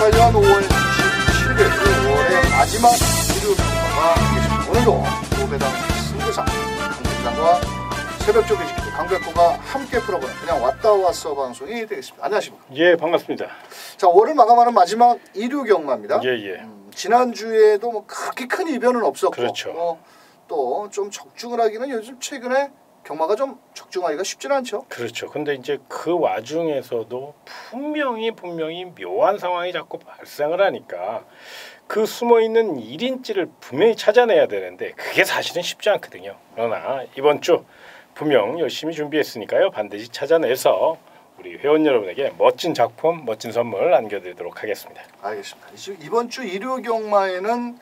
2018년 5월 17일 5월의 마지막 일요 경마가 되겠습니다. 오늘도 후배당 승부사 강팀장과 새벽조기 지키기 강백호가 함께 풀어보는 그냥 왔다 왔어 방송이 되겠습니다. 안녕하십니까? 예, 반갑습니다. 자, 5월을 마감하는 마지막 일요 경마입니다. 예. 지난주에도 뭐 그렇게 큰 이변은 없었고, 그렇죠. 또 좀 적중을 하기는 요즘 최근에 경마가 좀 적중하기가 쉽지는 않죠. 그렇죠. 근데 이제 그 와중에서도 분명히 묘한 상황이 자꾸 발생을 하니까 그 숨어 있는 1인치를 분명히 찾아내야 되는데 그게 사실은 쉽지 않거든요. 그러나 이번 주 분명 열심히 준비했으니까요. 반드시 찾아내서 우리 회원 여러분에게 멋진 작품, 멋진 선물 안겨드리도록 하겠습니다. 알겠습니다. 이번 주 일요 경마에는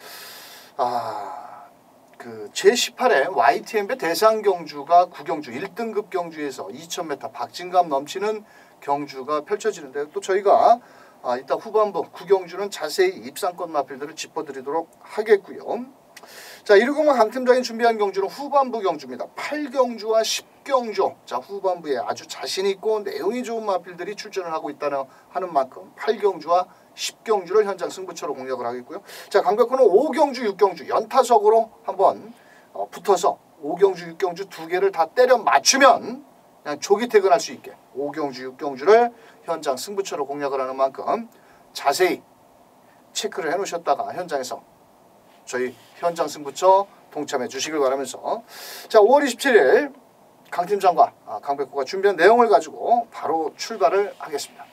그 제18회 YTM배 대상 경주가 9경주 1등급 경주에서 2000m 박진감 넘치는 경주가 펼쳐지는데 또 저희가 이따 후반부 9경주는 자세히 입상권 마필들을 짚어드리도록 하겠고요. 자, 일요경마 강팀장이 준비한 경주는 후반부 경주입니다. 8경주와 10경주. 자, 후반부에 아주 자신 있고 내용이 좋은 마필들이 출전을 하고 있다는 하는 만큼 8경주와 10경주를 현장 승부처로 공략을 하겠고요. 자, 강백호는 5경주, 6경주 연타석으로 한번 붙어서 5경주, 6경주 두 개를 다 때려 맞추면 그냥 조기 퇴근할 수 있게 5경주, 6경주를 현장 승부처로 공략을 하는 만큼 자세히 체크를 해놓으셨다가 현장에서 저희 현장 승부처 동참해 주시길 바라면서 자, 5월 27일 강팀장과 강백호가 준비한 내용을 가지고 바로 출발을 하겠습니다.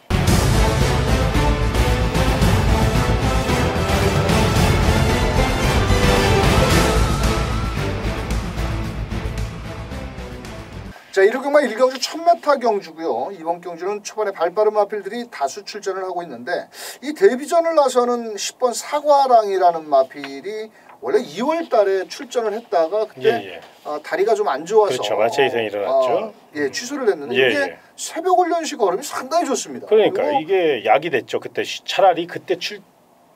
자, 1호 경마 1경주 1000m 경주고요. 이번 경주는 초반에 발빠른 마필들이 다수 출전을 하고 있는데 이 데뷔전을 나서는 10번 사과랑이라는 마필이 원래 2월 달에 출전을 했다가 그때 다리가 좀 안 좋아서 그렇죠. 마체 이상이 일어났죠. 취소를 했는데 이게 새벽 훈련시 걸음이 상당히 좋습니다. 그러니까 이게 약이 됐죠. 그때 차라리 그때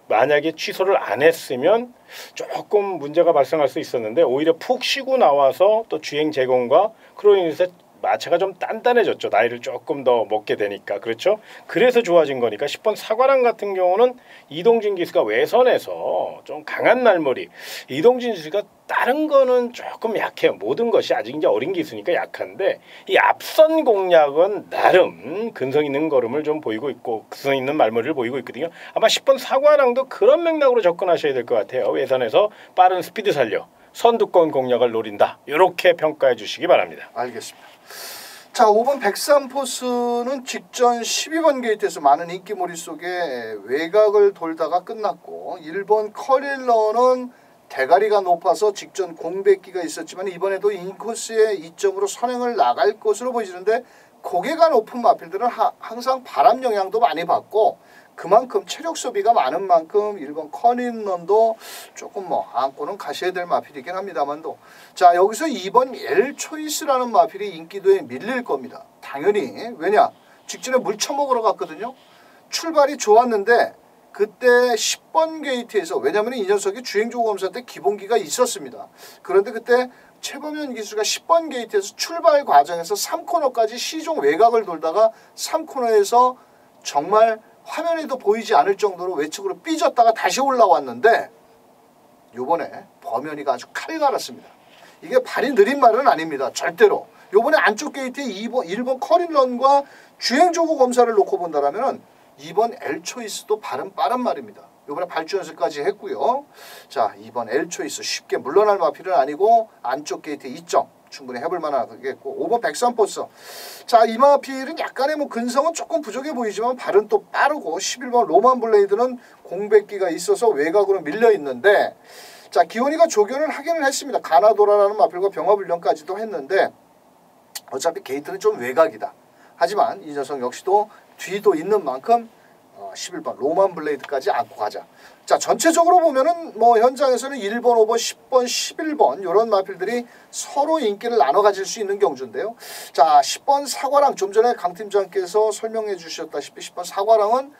만약에 취소를 안 했으면 조금 문제가 발생할 수 있었는데 오히려 푹 쉬고 나와서 또 주행 제공과 그로 인해서 마체가 좀 단단해졌죠. 나이를 조금 더 먹게 되니까. 그렇죠. 그래서 좋아진 거니까 10번 사과랑 같은 경우는 이동진 기수가 외선에서 좀 강한 날머리. 이동진 기수가 다른 거는 조금 약해요. 모든 것이 아직 이제 어린 기수니까 약한데 이 앞선 공략은 나름 근성 있는 걸음을 좀 보이고 있고 근성 있는 말머리를 보이고 있거든요. 아마 10번 사과랑도 그런 맥락으로 접근하셔야 될 것 같아요. 외선에서 빠른 스피드 살려 선두권 공략을 노린다. 이렇게 평가해 주시기 바랍니다. 알겠습니다. 자, 5번 백삼포스는 직전 12번 게이트에서 많은 인기몰이 속에 외곽을 돌다가 끝났고 1번 커릴러는 대가리가 높아서 직전 공백기가 있었지만 이번에도 인코스의 이점으로 선행을 나갈 것으로 보이는데 고개가 높은 마필들은 항상 바람 영향도 많이 받고 그만큼 체력 소비가 많은 만큼 1번 커닐런도 조금 안고는 가셔야 될 마필이긴 합니다만도 자, 여기서 2번 엘초이스라는 마필이 인기도에 밀릴 겁니다. 당연히 왜냐? 직전에 물 처먹으러 갔거든요. 출발이 좋았는데 그때 10번 게이트에서 왜냐하면 이 녀석이 주행조고 검사 때 기본기가 있었습니다. 그런데 그때 최범현 기수가 10번 게이트에서 출발 과정에서 3코너까지 시종 외곽을 돌다가 3코너에서 정말 화면에도 보이지 않을 정도로 외측으로 삐졌다가 다시 올라왔는데 요번에 범현이가 아주 칼 갈았습니다. 이게 발이 느린 말은 아닙니다. 절대로. 요번에 안쪽 게이트에 1번 커릴런과 주행조고 검사를 놓고 본다라면 2번 엘초이스도 발은 빠른 말입니다. 요번에 발주 연습까지 했고요. 자, 2번 엘초이스 쉽게 물러날 마필은 아니고 안쪽 게이트에 2점 충분히 해볼 만하겠고 5번 백삼포스. 자, 이 마필은 약간의 근성은 조금 부족해 보이지만 발은 또 빠르고 11번 로만 블레이드는 공백기가 있어서 외곽으로 밀려 있는데 자, 기원이가 조견을 하기는 했습니다. 가나도라라는 마필과 병합훈련까지도 했는데 어차피 게이트는 좀 외곽이다. 하지만 이 녀석 역시도 뒤도 있는 만큼 11번 로만 블레이드까지 안고 가자. 자, 전체적으로 보면은 현장에서는 1번, 5번, 10번, 11번 이런 마필들이 서로 인기를 나눠 가질 수 있는 경주인데요. 자, 10번 사과랑 좀 전에 강 팀장께서 설명해 주셨다시피 10번 사과랑은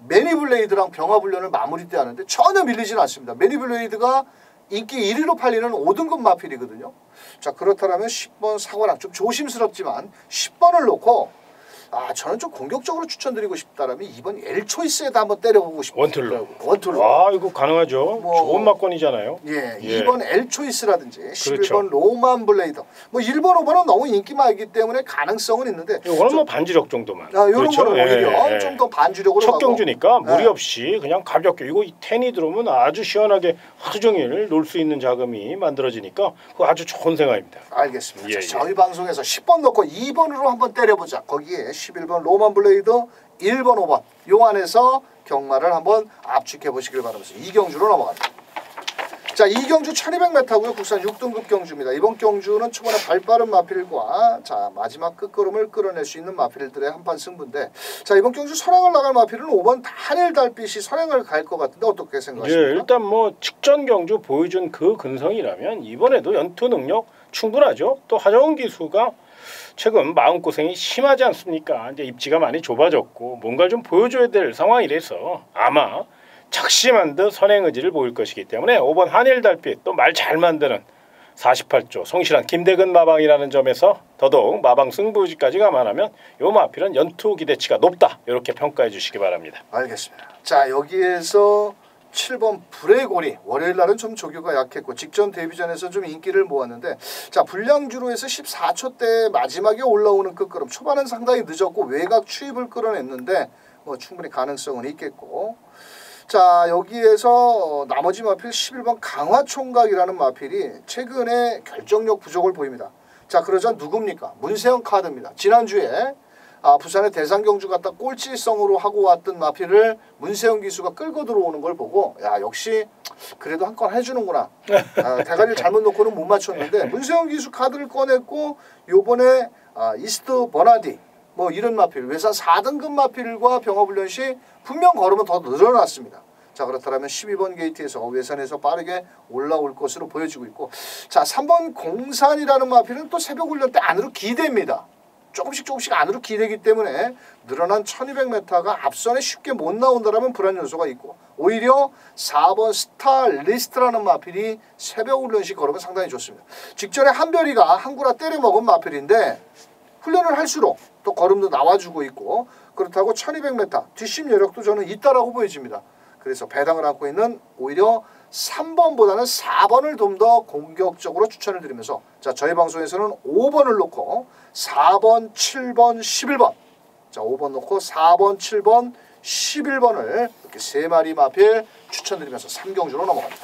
매니블레이드랑 병합훈련을 마무리 때 하는데 전혀 밀리지는 않습니다. 매니블레이드가 인기 1위로 팔리는 5등급 마필이거든요. 자, 그렇다면 10번 사과랑 좀 조심스럽지만 10번을 놓고 저는 좀 공격적으로 추천드리고 싶다라면 이번 엘초이스에다 한번 때려보고 싶어요. 원툴로. 아, 이거 가능하죠. 뭐, 좋은 막건이잖아요. 예, 예. 2번 엘초이스라든지 11번 그렇죠. 로만 블레이더. 뭐 1번, 5번은 너무 인기마이기 때문에 가능성은 있는데. 이거는 뭐 반주력 정도만. 이런 그렇죠? 거는 오히려 좀 더 반주력으로 첫 가고. 경주니까 무리 없이 그냥 가볍게 이거 텐이 들어오면 아주 시원하게 하루 종일 놀 수 있는 자금이 만들어지니까 그거 아주 좋은 생각입니다. 알겠습니다. 예, 자, 저희 방송에서 10번 넣고 2번으로 한번 때려보자. 거기에 11번 로만 블레이더, 1번, 5번 요 안에서 경마를 한번 압축해 보시길 바라면서 이경주로 넘어갑니다. 자, 이경주 1200m고요. 국산 6등급 경주입니다. 이번 경주는 초반에 발빠른 마필과 자 마지막 끝걸음을 끌어낼 수 있는 마필들의 한판 승부인데, 자 이번 경주 선행을 나갈 마필은 5번 한일 달빛이 선행을 갈 것 같은데 어떻게 생각하십니까? 예, 일단 뭐 직전 경주 보여준 그 근성이라면 이번에도 연투 능력 충분하죠. 또 하정훈 기수가 최근 마음고생이 심하지 않습니까? 이제 입지가 많이 좁아졌고 뭔가 좀 보여줘야 될 상황이라서 아마 작심한 듯 선행 의지를 보일 것이기 때문에 5번 한일 달빛 또 말 잘 만드는 48조 성실한 김대근 마방이라는 점에서 더더욱 마방 승부지까지 감안하면 요 마필은 연투 기대치가 높다 이렇게 평가해 주시기 바랍니다. 알겠습니다. 자 여기에서 7번 브레고리 월요일 날은 좀 조교가 약했고 직전 데뷔전에서 좀 인기를 모았는데, 자 불량주로 해서 14초대 마지막에 올라오는 끝걸음 초반은 상당히 늦었고 외곽 추입을 끌어냈는데 뭐 충분히 가능성은 있겠고, 자 여기에서 나머지 마필 11번 강화총각이라는 마필이 최근에 결정력 부족을 보입니다. 자 그러자 누굽니까? 문세영 카드입니다. 지난주에 부산의 대상경주 갔다 꼴찌성으로 하고 왔던 마필을 문세영 기수가 끌고 들어오는 걸 보고 야 역시 그래도 한 건 해주는구나. 대가리를 잘못 놓고는 못 맞췄는데 문세영 기수 카드를 꺼냈고 요번에 이스트 버나디 뭐 이런 마필 외산 4등급 마필과 병업훈련 시 분명 걸으면 더 늘어났습니다. 자 그렇다면 12번 게이트에서 외산에서 빠르게 올라올 것으로 보여지고 있고, 자 3번 공산이라는 마필은 또 새벽 훈련 때 안으로 기대입니다. 조금씩 안으로 기대기 때문에 늘어난 1200m가 앞선에 쉽게 못 나온다라면 불안 요소가 있고, 오히려 4번 스타리스트라는 마필이 새벽 훈련 시 걸으면 상당히 좋습니다. 직전에 한별이가 한구라 때려먹은 마필인데 훈련을 할수록 또 걸음도 나와주고 있고, 그렇다고 1200m 뒷심 여력도 저는 있다라고 보여집니다. 그래서 배당을 안고 있는 오히려 3번보다는 4번을 좀 더 공격적으로 추천을 드리면서, 자 저희 방송에서는 5번을 놓고 4번, 7번, 11번, 자 5번 놓고 4번, 7번, 11번을 이렇게 세 마리 마필 추천드리면서 3경주로 넘어갑니다.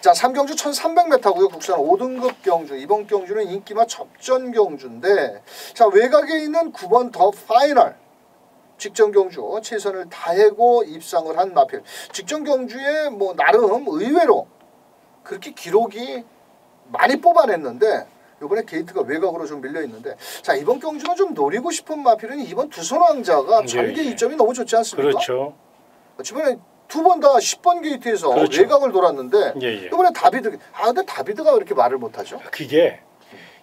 자 3경주 1300m고요. 국산 5등급 경주. 이번 경주는 인기마 접전 경주인데, 자 외곽에 있는 9번 더 파이널 직전 경주 최선을 다해고 입상을 한 마필. 직전 경주에 뭐 나름 의외로 그렇게 기록이 많이 뽑아냈는데 이번에 게이트가 외곽으로 좀 밀려 있는데, 자 이번 경주는 좀 노리고 싶은 마필은 이번 두손왕자가 전개 이점이 너무 좋지 않습니까? 그렇죠. 이번에 두 번 다 10번 게이트에서 그렇죠. 외곽을 돌았는데 예. 이번에 다비드. 근데 다비드가 왜 이렇게 말을 못하죠? 그게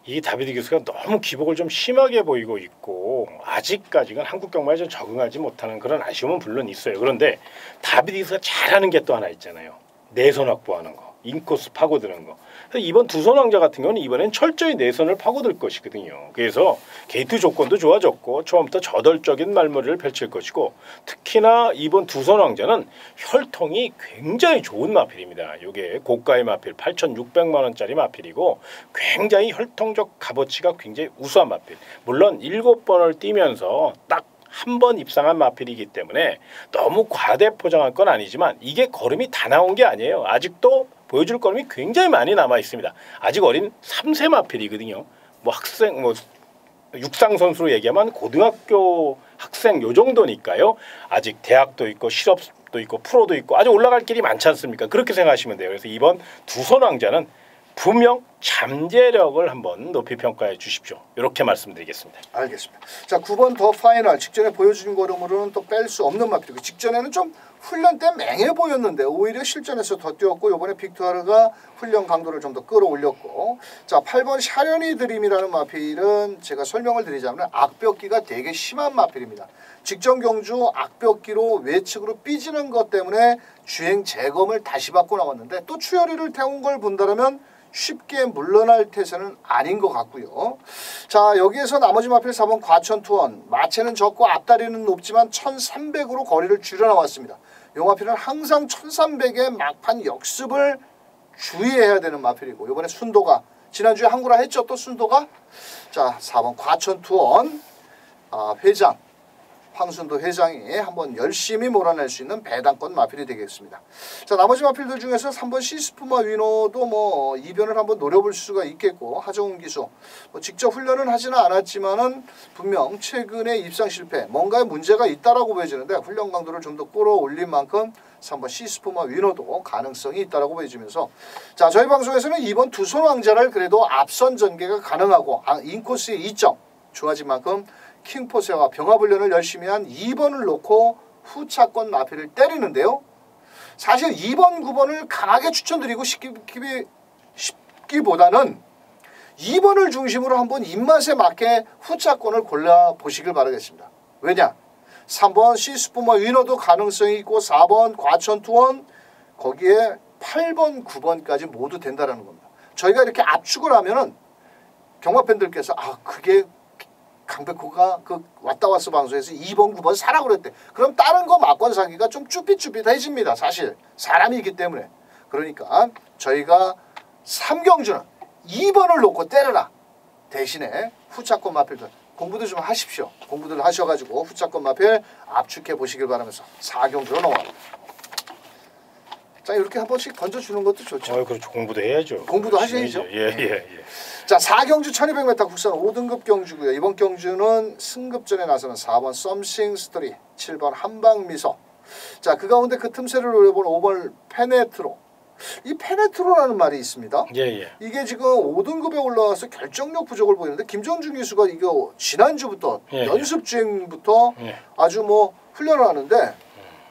이 다비드 교수가 너무 기복을 좀 심하게 보이고 있고 아직까지는 한국 경마에 좀 적응하지 못하는 그런 아쉬움은 물론 있어요. 그런데 다비드 교수가 잘하는 게 또 하나 있잖아요. 내선 확보하는 거, 인코스 파고드는 거. 그래서 이번 두선 왕자 같은 경우는 이번엔 철저히 내선을 파고들 것이거든요. 그래서 게이트 조건도 좋아졌고 처음부터 저돌적인 말머리를 펼칠 것이고, 특히나 이번 두선 왕자는 혈통이 굉장히 좋은 마필입니다. 이게 고가의 마필 8,600만 원짜리 마필이고 굉장히 혈통적 값어치가 굉장히 우수한 마필. 물론 7번을 뛰면서 딱 한 번 입상한 마필이기 때문에 너무 과대 포장할 건 아니지만 이게 걸음이 다 나온 게 아니에요. 아직도 보여줄 걸음이 굉장히 많이 남아 있습니다. 아직 어린 3세 마필이거든요. 뭐 학생 뭐 육상 선수로 얘기하면 고등학교 학생 요 정도니까요. 아직 대학도 있고 실업도 있고 프로도 있고 아주 올라갈 길이 많지 않습니까? 그렇게 생각하시면 돼요. 그래서 이번 두선 왕자는 분명 잠재력을 한번 높이 평가해 주십시오. 이렇게 말씀드리겠습니다. 알겠습니다. 자 9번 더 파이널 직전에 보여준 걸음으로는 또 뺄 수 없는 마필이고, 직전에는 좀 훈련 때 맹해 보였는데 오히려 실전에서 더 뛰었고 이번에 빅투아르가 훈련 강도를 좀 더 끌어올렸고, 자 8번 샤련이 드림이라는 마필은 제가 설명을 드리자면 악벽기가 되게 심한 마필입니다. 직전 경주 악벽기로 외측으로 삐지는 것 때문에 주행 재검을 다시 받고 나왔는데 또 추열이를 태운 걸 본다면 쉽게 물러날 태세는 아닌 것 같고요. 자, 여기에서 나머지 마필 4번 과천투원. 마체는 적고 앞다리는 높지만 1300으로 거리를 줄여나왔습니다. 이 마필은 항상 1300의 막판 역습을 주의해야 되는 마필이고, 이번에 순도가 지난주에 한구라 했죠. 또 순도가. 자, 4번 과천투원. 회장 황순도 회장이 한번 열심히 몰아낼 수 있는 배당권 마필이 되겠습니다. 자, 나머지 마필들 중에서 3번 시스프마 위노도 뭐 이변을 한번 노려볼 수가 있겠고, 하정훈 기수 뭐 직접 훈련은 하지는 않았지만은 분명 최근에 입상 실패 뭔가에 문제가 있다라고 보여지는데, 훈련 강도를 좀 더 끌어올린 만큼 3번 시스프마 위노도 가능성이 있다라고 보여지면서, 자, 저희 방송에서는 이번 두손 왕자를 그래도 앞선 전개가 가능하고 인코스의 2점 좋아진 만큼 킹포세와 병합훈련을 열심히 한 2번을 놓고 후차권 마필을 때리는데요. 사실 2번, 9번을 강하게 추천드리고 싶기보다는 2번을 중심으로 한번 입맛에 맞게 후차권을 골라보시길 바라겠습니다. 왜냐? 3번 시스포마 위너도 가능성이 있고 4번 과천투원, 거기에 8번, 9번까지 모두 된다는 겁니다. 저희가 이렇게 압축을 하면은 경마팬들께서 그게 강백호가 그 왔다 왔어 방송에서 2번 9번 사라고 그랬대. 그럼 다른 거 막권 사기가 좀 쭈삣쭈삣해집니다. 사실 사람이 있기 때문에. 그러니까 저희가 3경주는 2번을 놓고 때려라. 대신에 후차권 마필들 공부도 좀 하십시오. 공부들 하셔가지고 후차권 마필 압축해 보시길 바라면서 4경주로 넘어갑니다. 자, 이렇게 한 번씩 던져주는 것도 좋죠. 그렇죠. 공부도 해야죠. 공부도 하셔야죠. 예. 자, 4경주 1200m 국산 5등급 경주고요. 이번 경주는 승급전에 나서는 4번 썸씽 스토리, 7번 한방미소. 자, 그 가운데 그 틈새를 노려본 5번 페네트로. 이 페네트로라는 말이 있습니다. 예. 이게 지금 5등급에 올라와서 결정력 부족을 보이는데, 김정준 기수가 이거 지난주부터 연습 주행부터 아주 뭐 훈련을 하는데,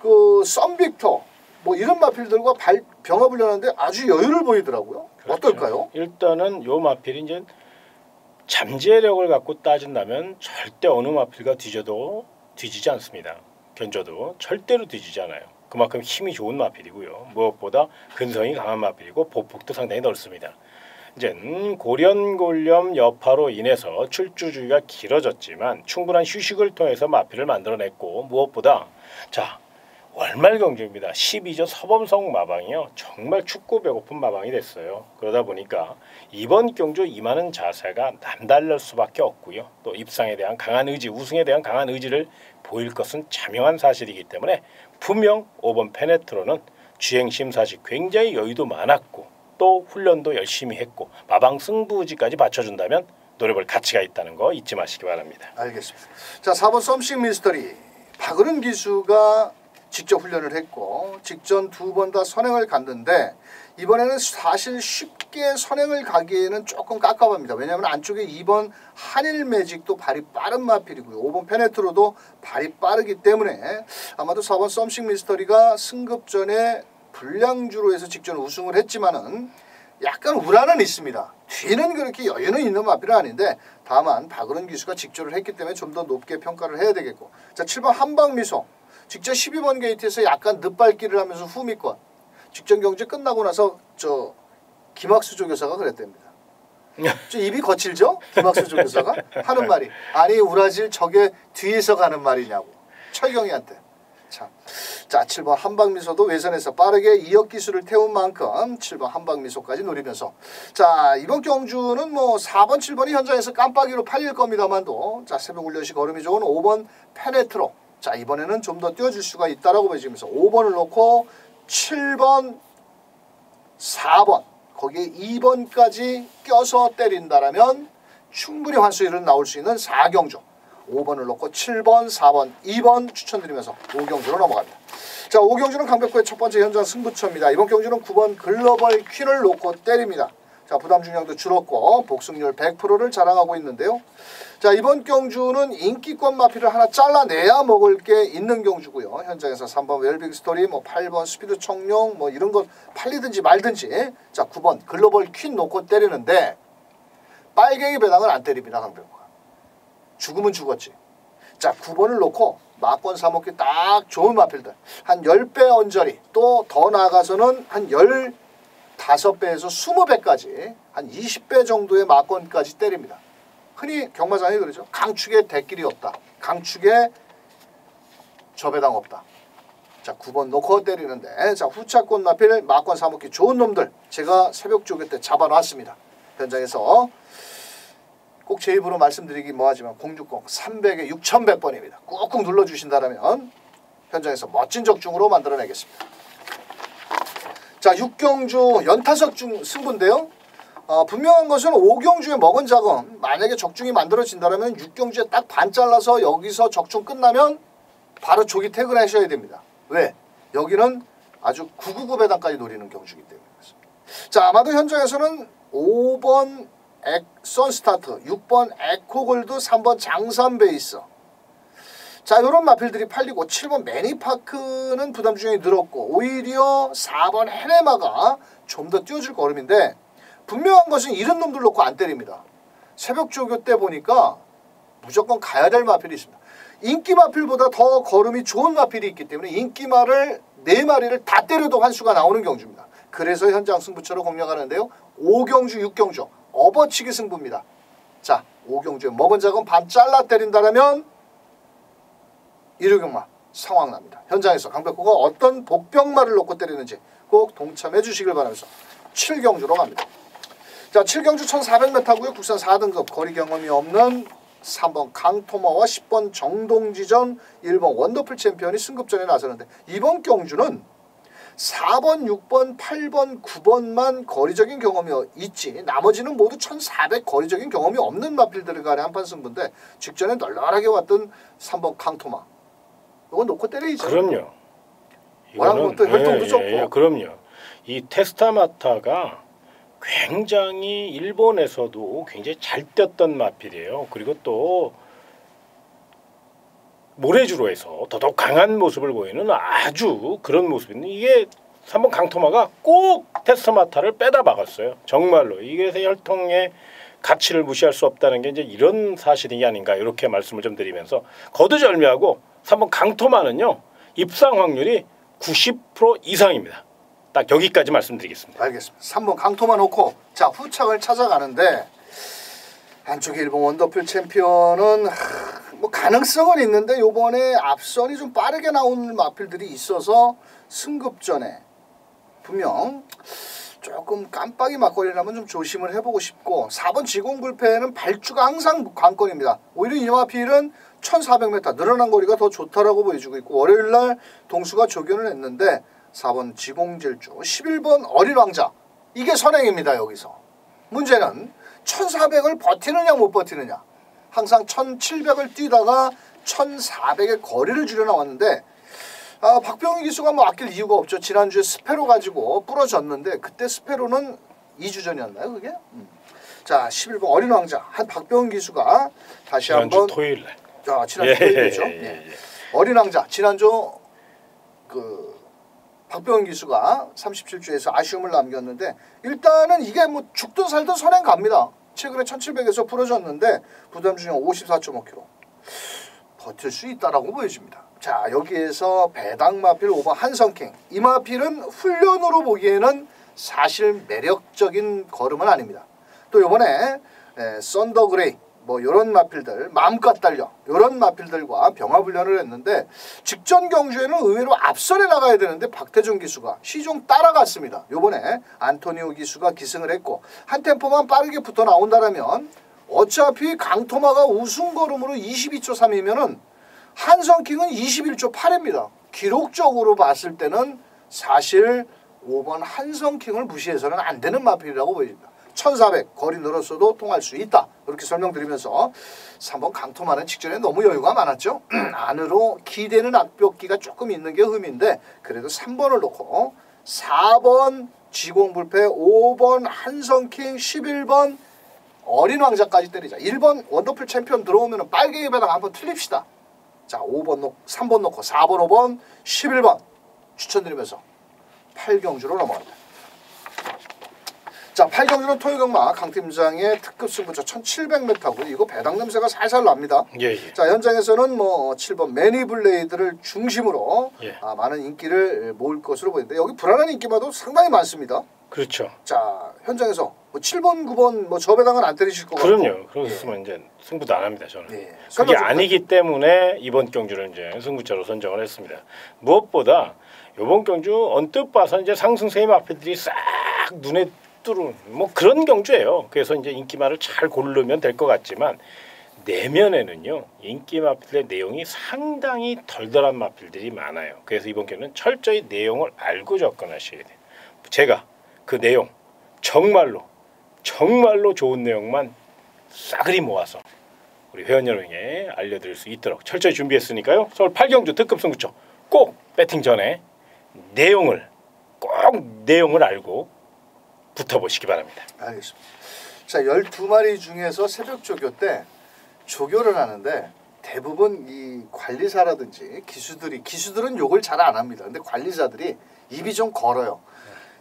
그 썸빅터 뭐 이런 마필들과 병합훈련하는데 아주 여유를 보이더라고요. 그렇죠. 어떨까요? 일단은 요 마필이 이제 잠재력을 갖고 따진다면 절대 어느 마필과 뒤지지 않습니다. 견져도 절대로 뒤지지 않아요. 그만큼 힘이 좋은 마필이고요. 무엇보다 근성이 강한 마필이고 보폭도 상당히 넓습니다. 이제 고련골염 여파로 인해서 출주주기가 길어졌지만 충분한 휴식을 통해서 마필을 만들어냈고, 무엇보다 월말 경주입니다. 12조 서범성 마방이요. 정말 춥고 배고픈 마방이 됐어요. 그러다 보니까 이번 경주 임하는 자세가 남달랄 수밖에 없고요. 또 입상에 대한 강한 의지, 우승에 대한 강한 의지를 보일 것은 자명한 사실이기 때문에 분명 5번 페네트로는 주행 심사 시 굉장히 여유도 많았고 또 훈련도 열심히 했고 마방 승부지까지 받쳐준다면 노려볼 가치가 있다는 거 잊지 마시기 바랍니다. 알겠습니다. 자, 4번 썸씽 미스터리. 박은은 기수가 직접 훈련을 했고 직전 2번 다 선행을 갔는데, 이번에는 사실 쉽게 선행을 가기에는 조금 깝깝합니다. 왜냐하면 안쪽에 2번 한일 매직도 발이 빠른 마필이고요. 5번 페네트로도 발이 빠르기 때문에 아마도 4번 썸씽 미스터리가 승급전에 불량주로 해서 직전 우승을 했지만은 약간 우라는 있습니다. 뒤는 그렇게 여유는 있는 마필은 아닌데, 다만 박은은 기수가 직조를 했기 때문에 좀 더 높게 평가를 해야 되겠고. 자, 7번 한방미소. 직전 12번 게이트에서 약간 늦발길을 하면서 후미권. 직전 경주 끝나고 나서 김학수 조교사가 그랬답니다. 좀 입이 거칠죠? 김학수 조교사가 하는 말이. 아니 우라질 저게 뒤에서 가는 말이냐고. 철경이한테. 자, 7번 한방미소도 외선에서 빠르게 2억 기수를 태운 만큼 7번 한방미소까지 노리면서, 자, 이번 경주는 뭐 4번 7번이 현장에서 깜빡이로 팔릴 겁니다만도, 자, 새벽 훈련시 걸음이 좋은 5번 페네트로. 자, 이번에는 좀 더 뛰어줄 수가 있다라고 보여지면서 5번을 놓고 7번 4번 거기에 2번까지 껴서 때린다라면 충분히 환수율은 나올 수 있는 4경주. 5번을 놓고 7번, 4번, 2번 추천드리면서 5경주로 넘어갑니다. 자, 5경주는 강백호의 첫 번째 현장 승부처입니다. 이번 경주는 9번 글로벌 퀸을 놓고 때립니다. 자, 부담 중량도 줄었고 복승률 100%를 자랑하고 있는데요. 자, 이번 경주는 인기권 마필을 하나 잘라내야 먹을 게 있는 경주고요. 현장에서 3번 웰빅 스토리, 8번 스피드 청룡 이런 것 팔리든지 말든지. 자, 9번 글로벌 퀸 놓고 때리는데 빨갱이 배당은 안 때립니다. 강백호가. 죽으면 죽었지. 자, 9번을 놓고 막권 사먹기 딱 좋은 마필들 한 10배 언저리, 또 더 나아가서는 한 5배에서 20배까지 한 20배 정도의 막권까지 때립니다. 흔히 경마장이 그러죠. 강축에 대길이 없다. 강축에 저배당 없다. 자, 9번 놓고 때리는데, 자, 후차권 마필 막권 사먹기 좋은 놈들 제가 새벽 조교 때 잡아놨습니다. 현장에서 꼭 제 입으로 말씀드리기 뭐하지만 060 300에 6100번입니다. 꾹꾹 눌러주신다면 현장에서 멋진 적중으로 만들어내겠습니다. 자, 6경주 연타석 중 승부인데요. 분명한 것은 5경주에 먹은 자금, 만약에 적중이 만들어진다면 6경주에 딱 반 잘라서 여기서 적중 끝나면 바로 조기 퇴근하셔야 됩니다. 왜? 여기는 아주 999배당까지 노리는 경주이기 때문에 그렇습니다. 자, 아마도 현장에서는 5번 선스타트, 6번 에코골드, 3번 장산베이스, 자, 이런 마필들이 팔리고 7번 매니파크는 부담 중에 늘었고 오히려 4번 헤레마가 좀 더 뛰어줄 걸음인데, 분명한 것은 이런 놈들 놓고 안 때립니다. 새벽 조교 때 보니까 무조건 가야 될 마필이 있습니다. 인기 마필보다 더 걸음이 좋은 마필이 있기 때문에 인기마를 4마리를 다 때려도 환수가 나오는 경주입니다. 그래서 현장 승부처로 공략하는데요. 5경주, 6경주 업어치기 승부입니다. 자, 5경주에 먹은 자금 반 잘라 때린다면 1호경마 상황 납니다. 현장에서 강백호가 어떤 복병마를 놓고 때리는지 꼭 동참해 주시길 바라면서 7경주로 갑니다. 자, 7경주 1400m고요. 국산 4등급 거리 경험이 없는 3번 강토마와 10번 정동지전 1번 원더풀 챔피언이 승급전에 나서는데, 이번 경주는 4번, 6번, 8번, 9번만 거리적인 경험이 있지 나머지는 모두 1400 거리적인 경험이 없는 마필들 간의 한판 승부인데, 직전에 널널하게 왔던 3번 강토마 이건 놓고 때리죠. 그럼요. 뭐라는 것도 혈통도 좋고. 그럼요. 이 테스타마타가 굉장히 일본에서도 굉장히 잘 뛰었던 마필이에요. 그리고 또 모래주로에서 더더욱 강한 모습을 보이는 아주 그런 모습인데, 이게 3번 강토마가 꼭 테스타마타를 빼다 박았어요. 정말로 이게 혈통의 가치를 무시할 수 없다는 게 이제 이런 사실이 아닌가, 이렇게 말씀을 좀 드리면서 거두절미하고 3번 강토마는요 입상 확률이 90% 이상입니다. 딱 여기까지 말씀드리겠습니다. 알겠습니다. 3번 강토마 놓고 자, 후착을 찾아가는데, 한쪽에 일본 원더풀 챔피언은 뭐 가능성은 있는데 요번에 앞선이 좀 빠르게 나오는 마필들이 있어서 승급전에 분명 조금 깜빡이 막걸리라면 좀 조심을 해보고 싶고, 4번 지공불패는 발주가 항상 관건입니다. 오히려 이 마필은 1400m 늘어난 거리가 더 좋다라고 보여주고 있고, 월요일날 동수가 조견을 했는데 4번 지공질주, 11번 어린왕자 이게 선행입니다. 여기서 문제는 1400을 버티느냐 못 버티느냐. 항상 1700을 뛰다가 1400의 거리를 줄여 나왔는데, 박병희 기수가 뭐 아낄 이유가 없죠. 지난주에 스페로 가지고 부러졌는데 그때 스페로는 2주 전이었나요 그게? 자, 11번 어린왕자 한 박병희 기수가 다시 한번 토요일날, 지난주 토요일이죠. 어린왕자 지난주 그 박병희 기수가 37주에서 아쉬움을 남겼는데, 일단은 이게 뭐 죽든 살든 선행 갑니다. 최근에 1700에서 부러졌는데 부담 중량 54.5kg 버틸 수 있다라고 보여집니다. 자, 여기에서 배당 마필 5번 한성킹, 이 마필은 훈련으로 보기에는 사실 매력적인 걸음은 아닙니다. 또 이번에 썬더그레이 뭐 이런 마필들 마음껏 달려 이런 마필들과 병합훈련을 했는데, 직전 경주에는 의외로 앞선에 나가야 되는데 박태준 기수가 시종 따라갔습니다. 이번에 안토니오 기수가 기승을 했고, 한 템포만 빠르게 붙어 나온다라면 어차피 강토마가 우승 걸음으로 22초 3이면은 한성킹은 21초 8입니다. 기록적으로 봤을 때는 사실 5번 한성킹을 무시해서는 안 되는 마필이라고 보입니다. 1400 거리 늘었어도 통할 수 있다, 이렇게 설명드리면서 3번 강토마는 직전에 너무 여유가 많았죠. 안으로 기대는 악벽기가 조금 있는 게 흠인데, 그래도 3번을 놓고 4번 지공불패, 5번 한성킹, 11번 어린왕자까지 때리자. 1번 원더풀 챔피언 들어오면 빨갱이 배당 한번 틀립시다. 자, 5번 3번 놓고 4번 5번 11번 추천드리면서 8경주로 넘어갑니다. 자, 8경주는 토요경마 강팀장의 특급 승부처 1700m고 이거 배당 냄새가 살살 납니다. 자, 현장에서는 뭐 7번 매니블레이드를 중심으로 많은 인기를 모을 것으로 보이는데, 여기 불안한 인기마도 상당히 많습니다. 그렇죠. 자 현장에서 뭐 7번, 9번 뭐 저 배당은 안 때리실 것 같고. 그럼요. 그렇으면 이제 승부도 안 합니다. 저는. 예. 그게 아니기 때문에 이번 경주를 이제 승부처로 선정을 했습니다. 무엇보다 이번 경주 언뜻 봐서 이제 상승세의 마필들이 싹 눈에 뚫은 뭐 그런 경주예요. 그래서 이제 인기마를 잘 고르면 될 것 같지만 내면에는요 인기 마필의 내용이 상당히 덜덜한 마필들이 많아요. 그래서 이번 경우는 철저히 내용을 알고 접근하셔야 돼요. 제가 그 내용 정말로 좋은 내용만 싸그리 모아서 우리 회원 여러분에게 알려드릴 수 있도록 철저히 준비했으니까요. 서울 8경주 특급 승부처 꼭 배팅 전에 꼭 내용을 알고 붙어보시기 바랍니다. 알겠습니다. 자 12마리 중에서 새벽 조교 때 조교를 하는데 대부분 이 관리사라든지 기수들은 욕을 잘 안 합니다. 근데 관리사들이 입이 좀 걸어요.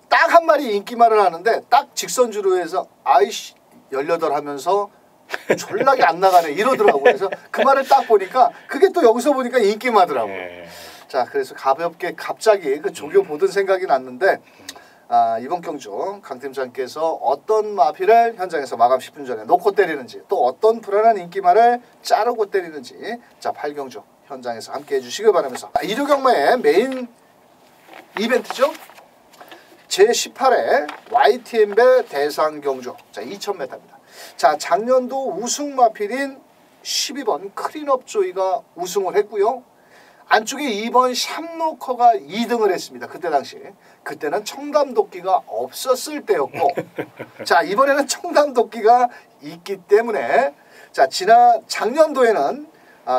딱 한 마리 인기말을 하는데 딱 직선주로 해서 아이씨 18 하면서 졸라게 안 나가네 이러더라고요. 그래서 그 말을 딱 보니까 그게 또 여기서 보니까 인기마더라고요. 자 그래서 가볍게 갑자기 그 조교 보던 생각이 났는데 이번 경주 강 팀장께서 어떤 마피를 현장에서 마감 10분 전에 놓고 때리는지 또 어떤 불안한 인기말을 자르고 때리는지 자 8경주 현장에서 함께 해주시길 바라면서 일요경마의 메인 이벤트죠. 제18회 YTN배 대상경주 자 2000m입니다. 자 작년도 우승 마필인 12번 클린업 조이가 우승을 했고요. 안쪽에 2번 샵노커가 2등을 했습니다. 그때 당시 그때는 청담도끼가 없었을 때였고 자 이번에는 청담도끼가 있기 때문에 자 작년도에는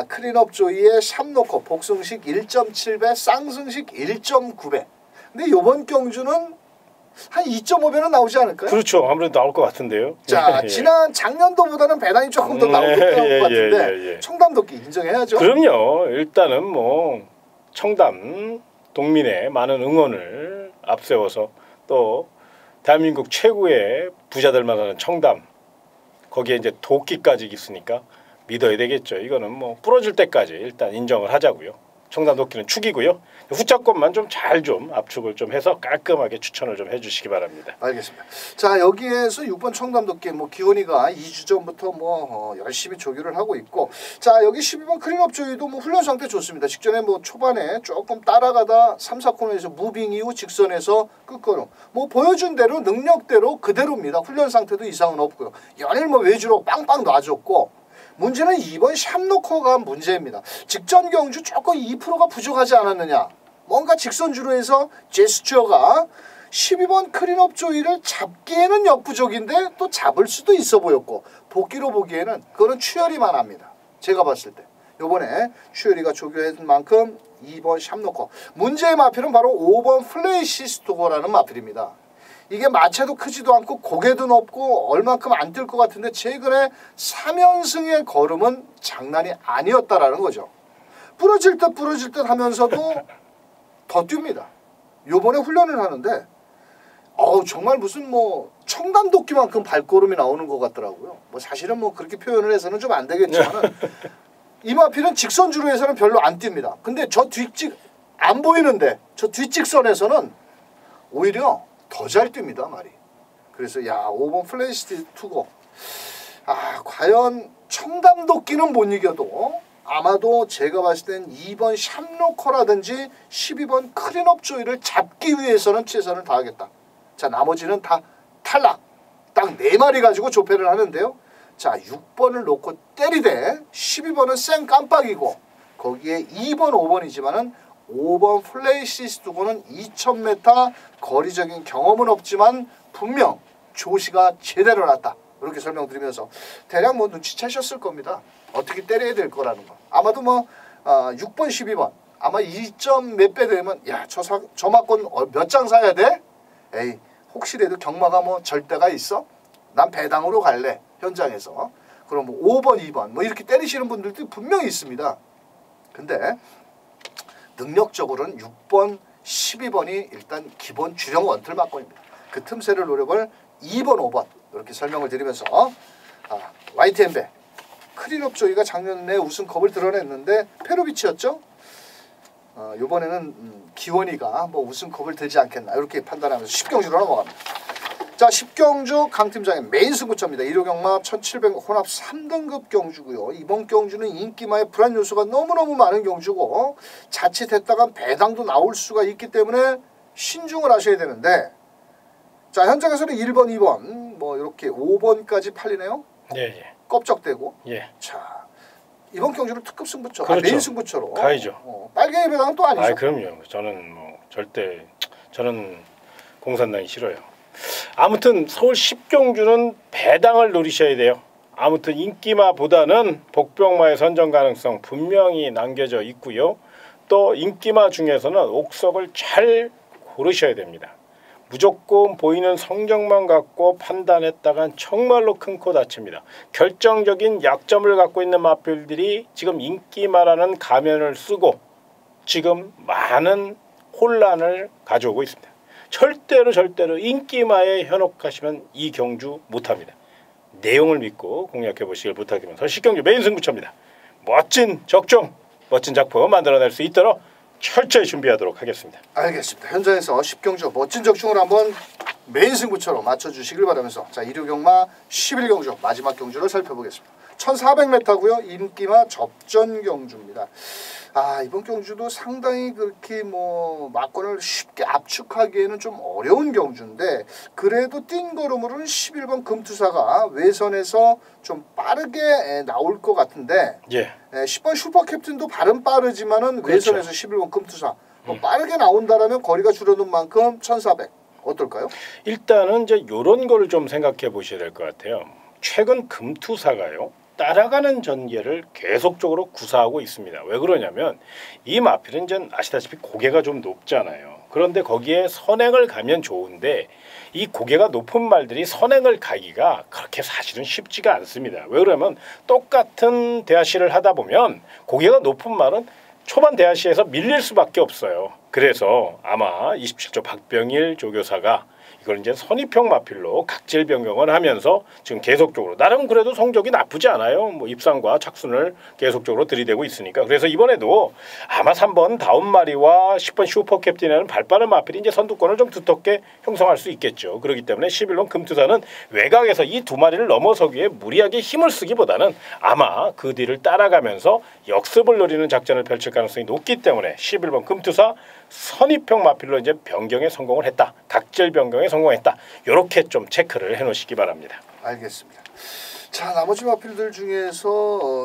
클린업 조이의 샵노커 복승식 1.7배 쌍승식 1.9배 근데 이번 경주는 한 2.5배는 나오지 않을까요? 그렇죠. 아무래도 나올 것 같은데요. 자 지난 작년도보다는 배당이 조금 더 나올 것 같은데 청담도끼 인정해야죠. 그럼요. 일단은 뭐 청담 동민의 많은 응원을 앞세워서 또 대한민국 최고의 부자들만 하는 청담 거기에 이제 도끼까지 있으니까 믿어야 되겠죠. 이거는 뭐 부러질 때까지 일단 인정을 하자고요. 청담 도끼는 축이고요. 후차권만 좀 잘 압축을 좀 해서 깔끔하게 추천을 좀 해주시기 바랍니다. 알겠습니다. 자 여기에서 6번 청담도끼 뭐 기원이가 2주 전부터 열심히 조교를 하고 있고 자 여기 12번 클린업 조이도 뭐 훈련 상태 좋습니다. 직전에 뭐 초반에 조금 따라가다 3, 4코너에서 무빙 이후 직선에서 끝걸음 뭐 보여준 대로 능력대로 그대로입니다. 훈련 상태도 이상은 없고요. 연일 뭐 외주로 빵빵 놔줬고 문제는 2번 샵노커가 문제입니다. 직전 경주 조금 2%가 부족하지 않았느냐. 뭔가 직선주로 해서 제스처가 12번 클린업 조이를 잡기에는 역부족인데 또 잡을 수도 있어 보였고 복귀로 보기에는 그거는 추열이만 합니다. 제가 봤을 때. 요번에 추열이가 조교한 만큼 2번 샵노커. 문제의 마필은 바로 5번 플레이시스토거라는 마필입니다. 이게 마체도 크지도 않고 고개도 높고 얼만큼 안 뛸 것 같은데 최근에 3연승의 걸음은 장난이 아니었다라는 거죠. 부러질 듯 하면서도 더 뜁니다. 요번에 훈련을 하는데 정말 무슨 뭐 청담도끼만큼 발걸음이 나오는 것 같더라고요. 뭐 사실은 뭐 그렇게 표현을 해서는 좀 안 되겠지만 이 마필은 직선주로 해서는 별로 안 뜁니다. 근데 저 뒷직 안 보이는데 저 뒷직선에서는 오히려 더 잘 뜁니다 말이. 그래서 5번 플레이시티 투고 과연 청담도끼는 못 이겨도 아마도 제가 봤을 땐 2번 샵노커라든지 12번 클린업 조이를 잡기 위해서는 최선을 다하겠다. 자 나머지는 다 탈락. 딱 4마리 가지고 조패를 하는데요. 자 6번을 놓고 때리되 12번은 쌩 깜빡이고 거기에 2번 5번이지만은 5번 플레이시스토고는 2000m 거리적인 경험은 없지만 분명 조시가 제대로 났다. 이렇게 설명드리면서 대략 뭐 눈치채셨을 겁니다. 어떻게 때려야 될 거라는 거. 아마도 뭐 6번 12번 아마 2점 몇 배 되면 저 막건 몇 장 사야 돼? 에이 혹시라도 경마가 뭐 절대가 있어? 난 배당으로 갈래 현장에서. 그럼 뭐 5번 2번 뭐 이렇게 때리시는 분들도 분명히 있습니다. 근데 능력적으로는 6번, 12번이 일단 기본 주력 원틀 막건입니다. 그 틈새를 노려볼 2번, 5번 이렇게 설명을 드리면서 YTN배 클린업 조이가 작년에 우승컵을 드러냈는데 페로비치였죠. 이번에는 기원이가 뭐 우승컵을 들지 않겠나 이렇게 판단하면서 10경주로 넘어갑니다. 자 10경주 강팀장의 메인 승부처입니다. 1호 경마 1700 혼합 3등급 경주고요. 이번 경주는 인기마의 불안 요소가 너무너무 많은 경주고 자칫했다가 배당도 나올 수가 있기 때문에 신중을 하셔야 되는데 자 현장에서는 1번, 2번 뭐 이렇게 5번까지 팔리네요. 예. 껍적대고. 예. 자 이번 경주는 특급 승부처, 그렇죠. 메인 승부처로 가야죠. 빨갱이 배당은 또 아니죠. 아 그럼요. 저는 뭐 절대 저는 공산당이 싫어요. 아무튼 서울 10경주는 배당을 노리셔야 돼요. 아무튼 인기마보다는 복병마의 선정 가능성 분명히 남겨져 있고요. 또 인기마 중에서는 옥석을 잘 고르셔야 됩니다. 무조건 보이는 성적만 갖고 판단했다간 정말로 큰 코 다칩니다. 결정적인 약점을 갖고 있는 마필들이 지금 인기마라는 가면을 쓰고 지금 많은 혼란을 가져오고 있습니다. 절대로 인기마에 현혹하시면 이 경주 못합니다. 내용을 믿고 공략해 보시길 부탁드리면서 10경주 메인 승부처입니다. 멋진 적중, 멋진 작품 만들어낼 수 있도록 철저히 준비하도록 하겠습니다. 알겠습니다. 현장에서 10경주 멋진 적중을 한번 메인 승부처로 맞춰주시길 바라면서 자 1호 경마 11경주 마지막 경주를 살펴보겠습니다. 1400m고요. 인기마 접전 경주입니다. 아 이번 경주도 상당히 그렇게 뭐 막권을 쉽게 압축하기에는 좀 어려운 경주인데 그래도 뛴 걸음으로는 11번 금투사가 외선에서 좀 빠르게 나올 것 같은데 예. 10번 슈퍼캡틴도 발은 빠르지만은 그렇죠. 외선에서 11번 금투사 뭐 빠르게 나온다라면 거리가 줄어든 만큼 1400 어떨까요? 일단은 이제 이런 거를 좀 생각해 보셔야 될 것 같아요. 최근 금투사가요. 따라가는 전개를 계속적으로 구사하고 있습니다. 왜 그러냐면 이 마필은 이제 아시다시피 고개가 좀 높잖아요. 그런데 거기에 선행을 가면 좋은데 이 고개가 높은 말들이 선행을 가기가 그렇게 사실은 쉽지가 않습니다. 왜 그러면 똑같은 대하시를 하다 보면 고개가 높은 말은 초반 대하시에서 밀릴 수밖에 없어요. 그래서 아마 27조 박병일 조교사가 이걸 이제 선입형 마필로 각질 변경을 하면서 지금 계속적으로 나름 그래도 성적이 나쁘지 않아요. 뭐 입상과 착순을 계속적으로 들이대고 있으니까 그래서 이번에도 아마 3번 다운마리와 10번 슈퍼캡틴에는 발빠른 마필이 이제 선두권을 좀 두텁게 형성할 수 있겠죠. 그렇기 때문에 11번 금투사는 외곽에서 이 두 마리를 넘어서기 위해 무리하게 힘을 쓰기보다는 아마 그 뒤를 따라가면서 역습을 노리는 작전을 펼칠 가능성이 높기 때문에 11번 금투사 선입형 마필로 이제 변경에 성공을 했다. 각질 변경에 성공했다. 이렇게 좀 체크를 해놓으시기 바랍니다. 알겠습니다. 자 나머지 마필들 중에서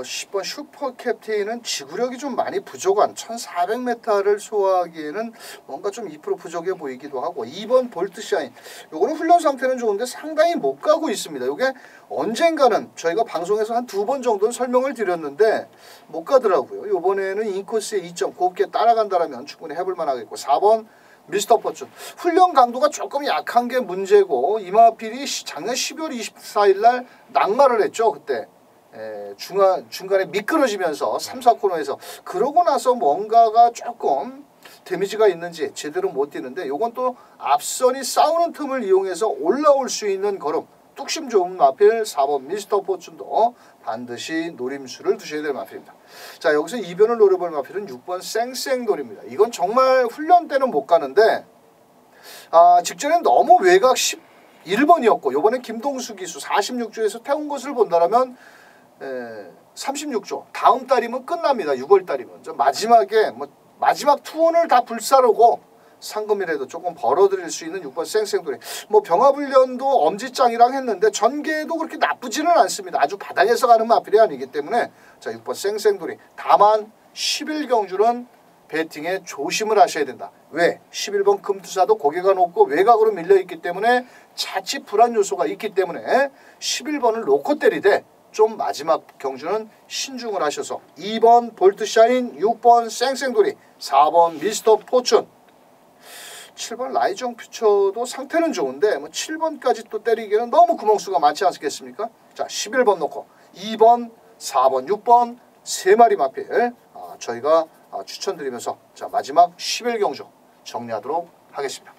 10번 슈퍼캡틴은 지구력이 좀 많이 부족한 1400m를 소화하기에는 뭔가 좀 2% 부족해 보이기도 하고 2번 볼트샤인 요거는 훈련 상태는 좋은데 상당히 못 가고 있습니다. 요게 언젠가는 저희가 방송에서 한 2번 정도는 설명을 드렸는데 못 가더라고요. 요번에는 인코스의 2점 곱게 따라간다라면 충분히 해볼 만하겠고 4번 미스터 포춘 훈련 강도가 조금 약한 게 문제고 이마필이 작년 12월 24일 날 낙마를 했죠. 그때 중간에 미끄러지면서 3, 4코너에서 그러고 나서 뭔가가 조금 데미지가 있는지 제대로 못 뛰는데 요건 또 앞선이 싸우는 틈을 이용해서 올라올 수 있는 걸음 뚝심 좋은 마필 4번 미스터 포춘도 반드시 노림수를 두셔야 될 마필입니다. 자 여기서 이변을 노려볼 마필은 6번 쌩쌩돌입니다. 이건 정말 훈련 때는 못 가는데 직전엔 너무 외곽 11번이었고 요번에 김동수 기수 46조에서 태운 것을 본다면 36조 다음 달이면 끝납니다. 6월 달이면 마지막에 마지막 투혼을 다 불사르고 상금이라도 조금 벌어들일 수 있는 6번 쌩쌩돌이 뭐 병합훈련도 엄지짱이랑 했는데 전개도 그렇게 나쁘지는 않습니다. 아주 바닥에서 가는 마필이 아니기 때문에 자 6번 쌩쌩돌이 다만 11경주는 배팅에 조심을 하셔야 된다. 왜? 11번 금투사도 고개가 높고 외곽으로 밀려있기 때문에 자칫 불안 요소가 있기 때문에 11번을 놓고 때리되 좀 마지막 경주는 신중을 하셔서 2번 볼트샤인, 6번 쌩쌩돌이, 4번 미스터 포춘 7번 라이정 퓨처도 상태는 좋은데 7번까지 또 때리기에는 너무 구멍수가 많지 않겠습니까? 자 11번 놓고 2번, 4번, 6번 세 마리 마필 저희가 추천드리면서 자 마지막 11경주 정리하도록 하겠습니다.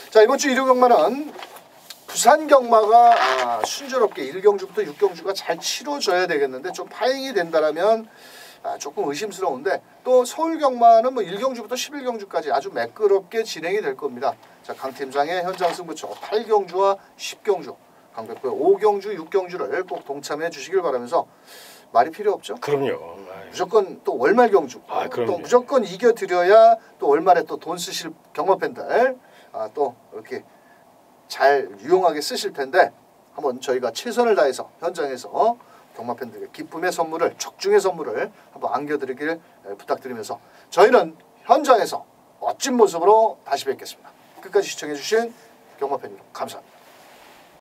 자 이번 주 1호 경마는 부산 경마가 순조롭게 1경주부터 6경주가 잘 치러져야 되겠는데 좀 파행이 된다라면 조금 의심스러운데 또 서울 경마는 뭐 1경주부터 11경주까지 아주 매끄럽게 진행이 될 겁니다. 자, 강 팀장의 현장 승부처 8경주와 10경주 강백호의 5경주, 6경주를 꼭 동참해 주시길 바라면서 말이 필요 없죠. 그럼요. 무조건 또 월말 경주 또 무조건 이겨드려야 또 월말에 또 돈 쓰실 경마 팬들 또 이렇게 잘 유용하게 쓰실 텐데 한번 저희가 최선을 다해서 현장에서 경마 팬들에게 기쁨의 선물을 적중의 선물을 한번 안겨드리길 부탁드리면서 저희는 현장에서 멋진 모습으로 다시 뵙겠습니다. 끝까지 시청해주신 경마 팬 여러분 감사합니다.